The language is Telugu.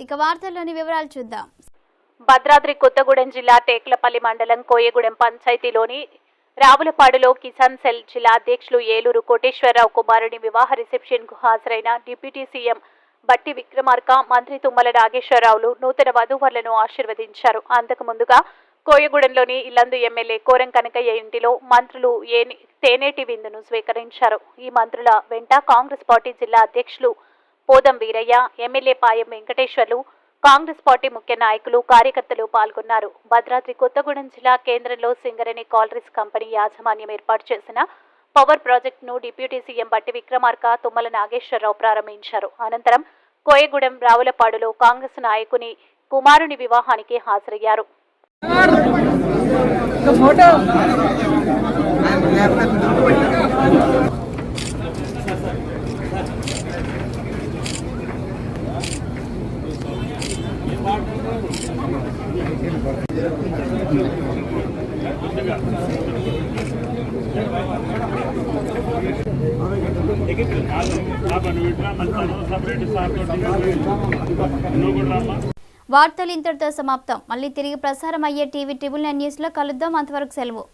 ఇక వార్తల్లోని వివరాలు చూద్దాం. భద్రాద్రి కొత్తగూడెం జిల్లా టేక్లపల్లి మండలం కోయగూడెం పంచాయతీలోని రావులపాడులో కిసాన్ సెల్ జిల్లా అధ్యక్షులు ఏలూరు కోటేశ్వరరావు కుమారుని వివాహ రిసెప్షన్ కు హాజరైన డిప్యూటీ సీఎం బట్టి విక్రమార్క, మంత్రి తుమ్మల నాగేశ్వరరావులు నూతన వధూవరులను ఆశీర్వదించారు. అంతకు ముందుగా కోయగూడెంలోని ఇల్లందు ఎమ్మెల్యే కోరం కనకయ్య ఇంటిలో మంత్రులు తేనేటి విందును స్వీకరించారు. ఈ మంత్రుల వెంట కాంగ్రెస్ పార్టీ జిల్లా అధ్యక్షులు పోదం వీరయ్య, ఎమ్మెల్యే పాయం వెంకటేశ్వర్లు, కాంగ్రెస్ పార్టీ ముఖ్య నాయకులు, కార్యకర్తలు పాల్గొన్నారు. భద్రాద్రి కొత్తగూడెం జిల్లా కేంద్రంలో సింగరేణి కాలరీస్ కంపెనీ యాజమాన్యం ఏర్పాటు చేసిన పవర్ ప్రాజెక్టును డిప్యూటీ సీఎం బట్టి విక్రమార్క, తుమ్మల నాగేశ్వరరావు ప్రారంభించారు. అనంతరం కోయగూడెం రావులపాడులో కాంగ్రెస్ నాయకుని కుమారుని వివాహానికి హాజరయ్యారు. వార్తలు ఇంతటితో సమాప్తం. మళ్ళీ తిరిగి ప్రసారం అయ్యే టీవీ 9 న్యూస్ లో కలుద్దాం. అంతవరకు సెలవు.